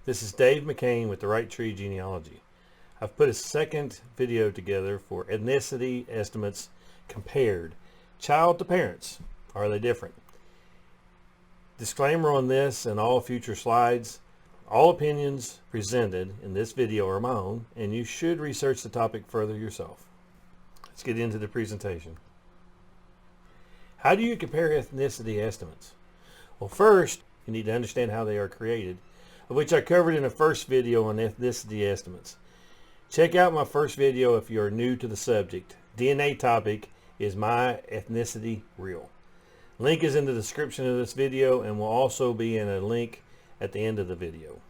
This is Dave McCain with the Right Tree Genealogy. I've put a second video together for ethnicity estimates compared. Child to parents, are they different? Disclaimer on this and all future slides. All opinions presented in this video are my own, and you should research the topic further yourself. Let's get into the presentation. How do you compare ethnicity estimates? Well, first, you need to understand how they are created, of which I covered in the first video on ethnicity estimates. Check out my first video if you are new to the subject. DNA topic is my ethnicity real. Link is in the description of this video and will also be in a link at the end of the video.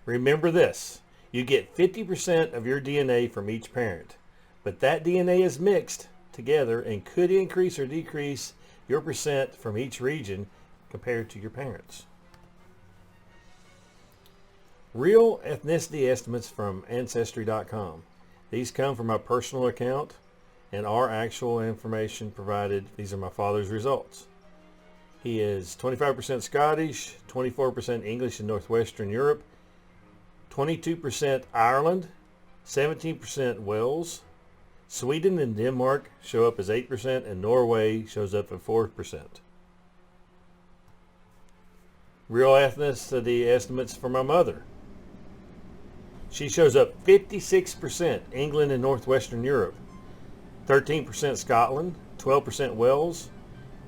Remember this, you get 50% of your DNA from each parent, but that DNA is mixed together and could increase or decrease your percent from each region compared to your parents. Real ethnicity estimates from Ancestry.com. These come from my personal account and are actual information provided. These are my father's results. He is 25% Scottish, 24% English and Northwestern Europe, 22% Ireland, 17% Wales. Sweden and Denmark show up as 8% and Norway shows up at 4%. Real ethnicity estimates for my mother. She shows up 56% England and Northwestern Europe, 13% Scotland, 12% Wales,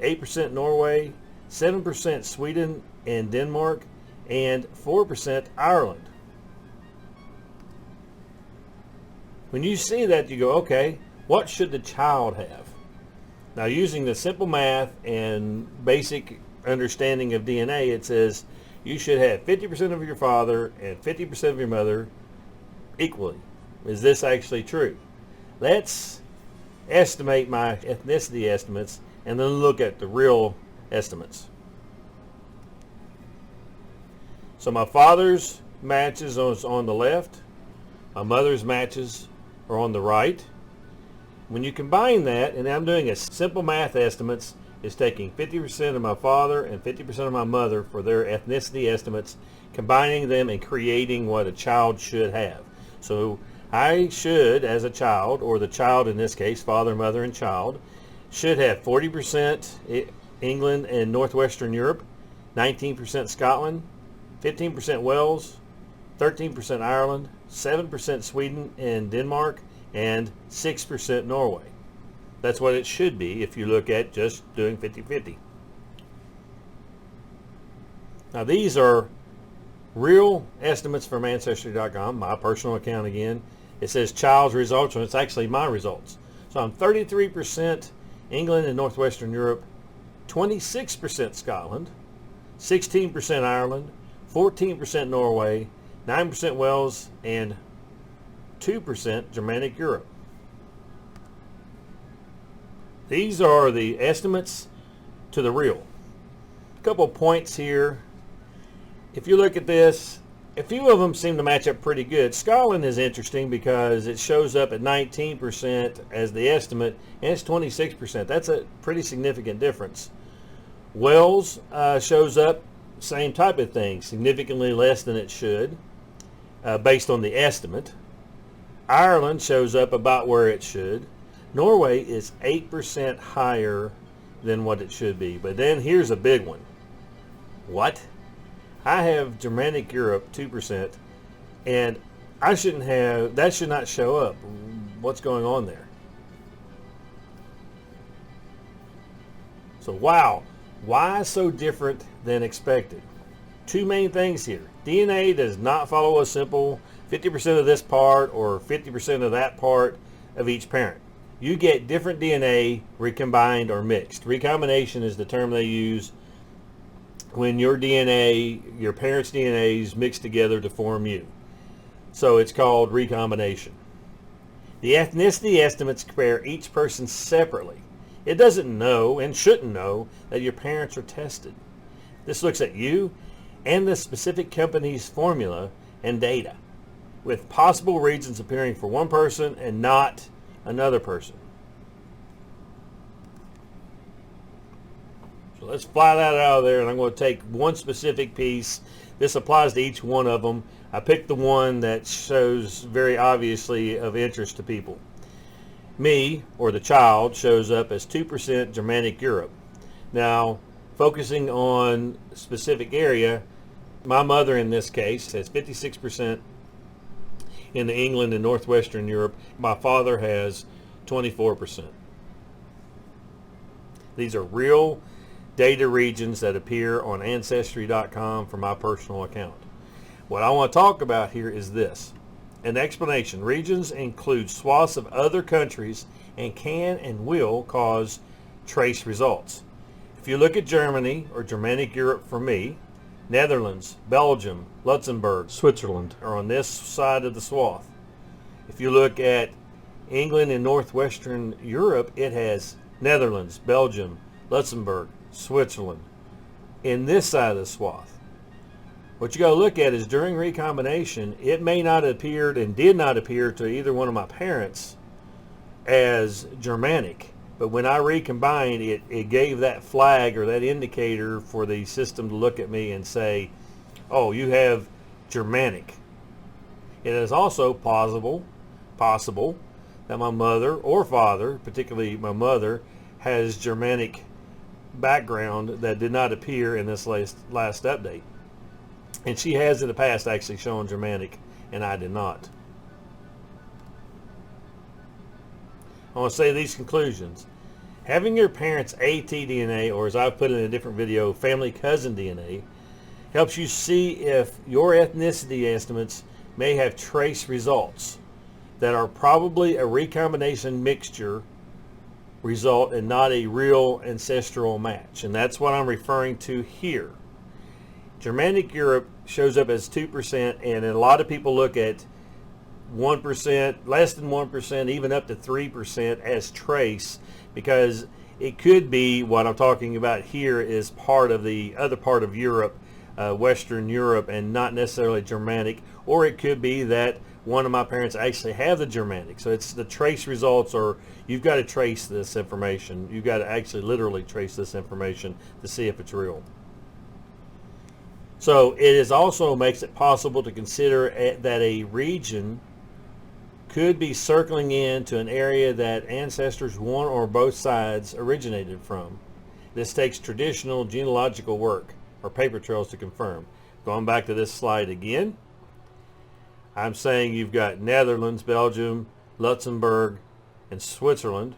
8% Norway, 7% Sweden and Denmark, and 4% Ireland. When you see that, you go, okay, what should the child have? Now, using the simple math and basic understanding of DNA, it says you should have 50% of your father and 50% of your mother equally. Is this actually true? Let's estimate my ethnicity estimates and then look at the real estimates. So my father's matches on the left, my mother's matches are on the right. When you combine that, and I'm doing a simple math estimates, is taking 50% of my father and 50% of my mother for their ethnicity estimates, combining them and creating what a child should have. So I should, as a child, or the child in this case, father, mother, and child, should have 40% England and Northwestern Europe, 19% Scotland, 15% Wales, 13% Ireland, 7% Sweden and Denmark, and 6% Norway. That's what it should be if you look at just doing 50-50. Now these are real estimates from Ancestry.com, my personal account again. It says child's results, and it's actually my results. So I'm 33% England and Northwestern Europe, 26% Scotland, 16% Ireland, 14% Norway, 9% Wales, and 2% Germanic Europe. These are the estimates to the real. A couple points here. If you look at this, a few of them seem to match up pretty good. Scotland is interesting because it shows up at 19% as the estimate, and it's 26%. That's a pretty significant difference. Wales shows up, same type of thing, significantly less than it should, based on the estimate. Ireland shows up about where it should. Norway is 8% higher than what it should be. But then here's a big one. What? I have Germanic Europe 2%, and I shouldn't have, that should not show up. What's going on there? So wow, why so different than expected? Two main things here. DNA does not follow a simple 50% of this part or 50% of that part of each parent. You get different DNA recombined or mixed. Recombination is the term they use when your DNA, your parents' DNAs mix together to form you. So it's called recombination. The ethnicity estimates compare each person separately. It doesn't know and shouldn't know that your parents are tested. This looks at you and the specific company's formula and data, with possible regions appearing for one person and not another person. So let's fly that out of there, and I'm going to take one specific piece This applies to each one of them. I picked the one that shows very obviously of interest to people. Me, or the child, shows up as 2% Germanic Europe. Now, focusing on a specific area, my mother in this case has 56% in the England and Northwestern Europe. My father has 24%. These are real data regions that appear on Ancestry.com for my personal account. What I want to talk about here is this. An explanation. Regions include swaths of other countries and can and will cause trace results. If you look at Germany or Germanic Europe for me, Netherlands, Belgium, Luxembourg, Switzerland are on this side of the swath. If you look at England and Northwestern Europe, it has Netherlands, Belgium, Luxembourg, Switzerland in this side of the swath. What you got to look at is during recombination, it may not have appeared and did not appear to either one of my parents as Germanic. But when I recombined, it gave that flag or that indicator for the system to look at me and say, oh, you have Germanic. It is also possible that my mother or father, particularly my mother, has Germanic background that did not appear in this last update. And she has in the past actually shown Germanic, and I did not. I want to say these conclusions. Having your parents' AT-DNA, or as I've put in a different video, family cousin DNA, helps you see if your ethnicity estimates may have trace results that are probably a recombination mixture result and not a real ancestral match. And that's what I'm referring to here. Germanic Europe shows up as 2%, and a lot of people look at 1%, less than 1%, even up to 3% as trace, because it could be what I'm talking about here is part of the other part of Europe, Western Europe, and not necessarily Germanic, or it could be that one of my parents actually have the Germanic. So it's the trace results, or you've got to trace this information. You've got to actually literally trace this information to see if it's real. So it is also makes it possible to consider that a region could be circling into an area that ancestors one or both sides originated from. This takes traditional genealogical work or paper trails to confirm. Going back to this slide again, I'm saying you've got Netherlands, Belgium, Luxembourg, and Switzerland,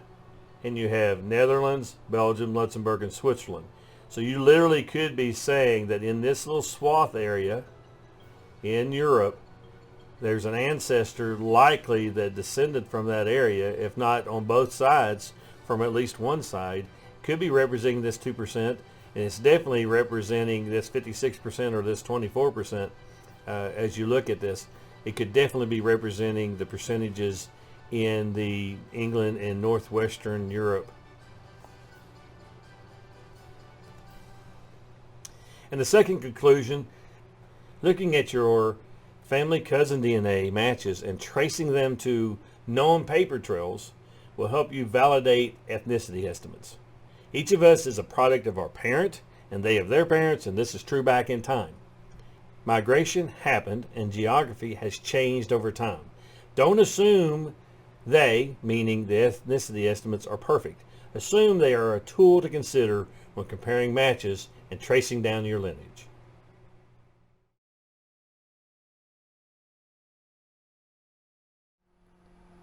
and you have Netherlands, Belgium, Luxembourg, and Switzerland. So you literally could be saying that in this little swath area in Europe, there's an ancestor likely that descended from that area, if not on both sides, from at least one side, could be representing this 2%, and it's definitely representing this 56% or this 24%. As you look at this, it could definitely be representing the percentages in the England and Northwestern Europe. And the second conclusion, looking at your family cousin DNA matches and tracing them to known paper trails will help you validate ethnicity estimates. Each of us is a product of our parent, and they of their parents, and this is true back in time. Migration happened, and geography has changed over time. Don't assume they, meaning the ethnicity estimates, are perfect. Assume they are a tool to consider when comparing matches and tracing down your lineage.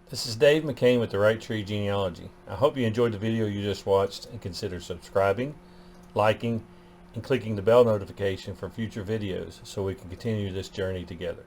This is Dave McCain with the Right Tree Genealogy. I hope you enjoyed the video you just watched and consider subscribing, liking, and clicking the bell notification for future videos so we can continue this journey together.